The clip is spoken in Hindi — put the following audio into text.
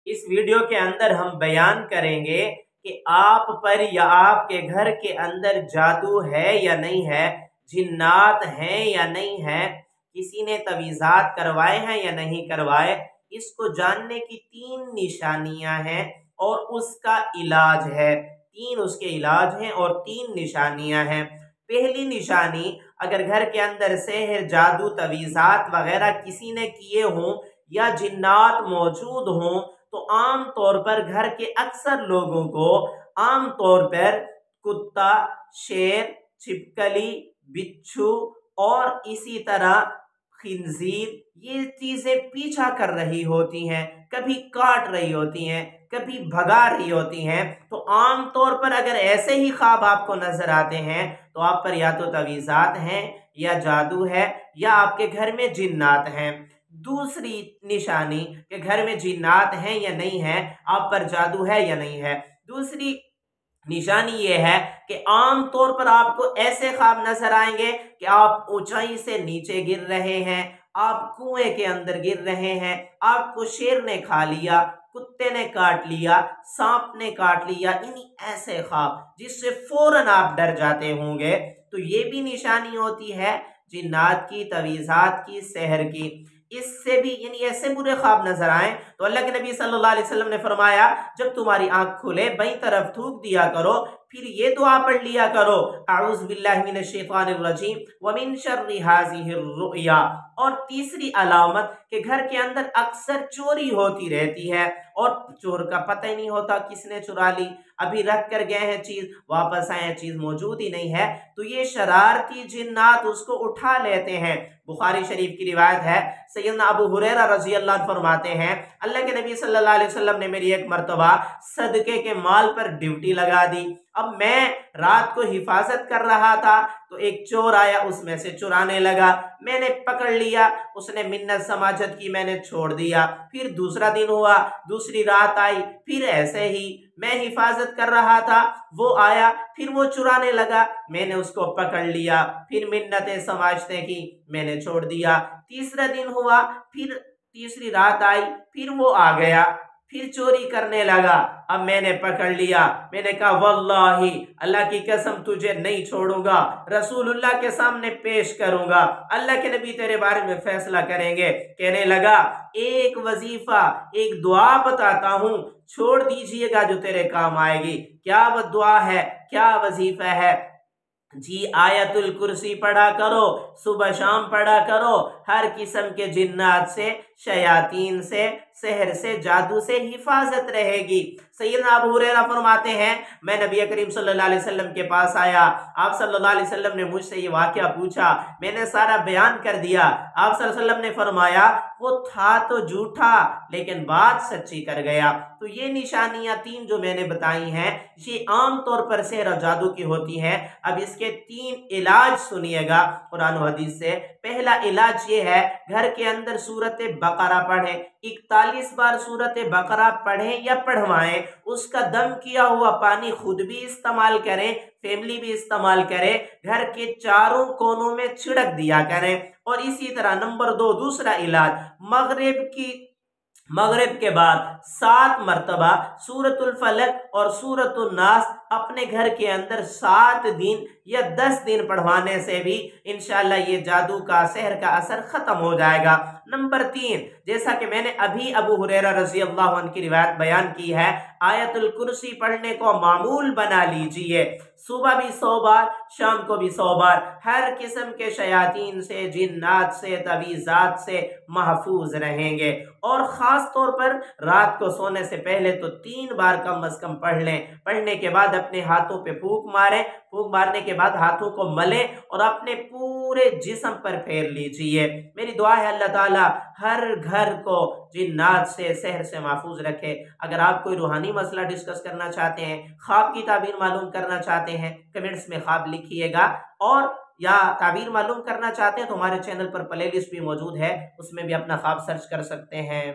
इस वीडियो के अंदर हम बयान करेंगे कि आप पर या आपके घर के अंदर जादू है या नहीं है, जिन्नात हैं या नहीं है, किसी ने तवीज़ात करवाए हैं या नहीं करवाए। इसको जानने की 3 निशानियां हैं और उसका इलाज है। 3 उसके इलाज हैं और 3 निशानियां हैं। पहली निशानी, अगर घर के अंदर सेहर, जादू, तवीज़ात वगैरह किसी ने किए हों या जिन्नात मौजूद हों, तो आम तौर पर घर के अक्सर लोगों को आम तौर पर कुत्ता, शेर, छिपकली, बिच्छू और इसी तरह खिंजीर, ये चीजें पीछा कर रही होती हैं, कभी काट रही होती हैं, कभी भगा रही होती हैं। तो आम तौर पर अगर ऐसे ही ख्वाब आपको नजर आते हैं तो आप पर या तो तवीज़ात हैं या जादू है या आपके घर में जिन्नात हैं। दूसरी निशानी कि घर में जिन्नात हैं या नहीं है, आप पर जादू है या नहीं है। दूसरी निशानी ये है कि आम तौर पर आपको ऐसे ख्वाब नजर आएंगे कि आप ऊंचाई से नीचे गिर रहे हैं, आप कुएं के अंदर गिर रहे हैं, आपको शेर ने खा लिया, कुत्ते ने काट लिया, सांप ने काट लिया, यानी ऐसे ख्वाब जिससे फौरन आप डर जाते होंगे। तो ये भी निशानी होती है जिन्नात की, तवीज़ात की, सेहर की। इससे भी यानी ऐसे बुरे ख्वाब नजर आए तो अल्लाह के नबी सल्लल्लाहु अलैहि वसल्लम ने फरमाया, जब तुम्हारी आंख खुले बाईं तरफ थूक दिया करो, फिर ये दुआ पढ़ लिया करो, अऊज़ु बिल्लाहि मिनश शैतानिर रजीम व मिन शर्रि हाज़िहिर रुया। और तीसरी अलामत कि घर के अंदर अक्सर चोरी होती रहती है और चोर का पता ही नहीं होता किसने चुरा ली, अभी रख कर गए हैं चीज, वापस आए चीज मौजूद ही नहीं है, तो ये शरारती जिन्नात उसको उठा लेते हैं। बुखारी शरीफ की रिवायत है, सैयदना अबू हुरैरा रज़ी अल्लाह अन्हु फरमाते हैं, अल्लाह के नबी सल्लल्लाहु अलैहि वसल्लम ने मेरी एक मर्तबा सदके के माल पर ड्यूटी लगा दी। अब मैं रात को हिफाजत कर रहा था तो एक चोर आया, उसमें से चुराने लगा, मैंने पकड़ लिया, उसने मिन्नत समाजत की, मैंने छोड़ दिया। फिर दूसरा दिन हुआ, दूसरी रात आई, फिर ऐसे ही मैं हिफाजत कर रहा था, वो आया, फिर वो चुराने लगा, मैंने उसको पकड़ लिया, फिर मिन्नतें समाजते की, मैंने छोड़ दिया। तीसरा दिन हुआ, फिर तीसरी रात आई, फिर वो आ गया, फिर चोरी करने लगा, अब मैंने पकड़ लिया, मैंने कहा वल्लाही अल्लाह की कसम तुझे नहीं छोड़ूंगा, रसूलुल्लाह के सामने पेश करूंगा, अल्लाह के नबी तेरे बारे में फैसला करेंगे। कहने लगा एक वजीफा, एक दुआ बताता हूं, छोड़ दीजिएगा जो तेरे काम आएगी। क्या वह दुआ है, क्या वजीफा है? जी आयतुल कुर्सी पढ़ा करो, सुबह शाम पढ़ा करो, हर किस्म के जिन्नात से, शयातीन से, सहर से, जादू से हिफाजत रहेगी। सैयदना अबू हुरैरा फरमाते हैं, मैं नबी करीम सल्लल्लाहु अलैहि वसल्लम के पास आया, आप सल्लल्लाहु अलैहि वसल्लम ने मुझसे ये वाकया पूछा, मैंने सारा बयान कर दिया। आप सल्लल्लाहु अलैहि वसल्लम ने फरमाया वो था तो झूठा लेकिन बात सच्ची कर गया। तो ये निशानियां 3 जो मैंने बताई हैं ये आम तौर पर सेहर और जादू की होती हैं। अब इसके 3 इलाज सुनिएगा कुरान और हदीस से। पहला इलाज ये है, घर के अंदर सूरत बकरा पढ़ें, 41 बार सूरत बकरा पढ़ें या पढ़वाएं, उसका दम किया हुआ पानी खुद भी इस्तेमाल करें, फैमिली भी इस्तेमाल करे, घर के चारों कोनों में छिड़क दिया करें। और इसी तरह नंबर 2 दूसरा इलाज, मगरिब के बाद 7 मरतबा सूरतुल फलक और सूरतुल नास अपने घर के अंदर 7 दिन या 10 दिन पढ़वाने से भी इंशाअल्लाह ये जादू का, सहर का असर खत्म हो जाएगा। नंबर 3, जैसा कि मैंने अभी अबू हुरैरा रज़ी अल्लाह अन्हु की रिवायत बयान की है, आयतुल कुर्सी पढ़ने को मामूल बना लीजिए, सुबह भी 100 बार, शाम को भी 100 बार, हर किस्म के शयातीन से, जिन्नात से, तवीज़ात से महफूज रहेंगे। और खास तौर पर रात को सोने से पहले तो 3 बार कम अज कम पढ़ लें। पढ़ने के बाद अपने हाथों पे फूंक मारें, फूंक मारने के बाद हाथों को मलें और अपने पूरे जिस्म पर फेर लीजिए। मेरी दुआ है अल्लाह ताला हर घर को जिन्नात से, सहर से महफूज रखे। अगर आप कोई रूहानी मसला डिस्कस करना चाहते हैं, ख्वाब की ताबीर मालूम करना चाहते हैं, कमेंट्स में ख्वाब लिखिएगा। और या ताबीर मालूम करना चाहते हैं तो हमारे चैनल पर प्लेलिस्ट भी मौजूद है, उसमें भी अपना ख्वाब सर्च कर सकते हैं।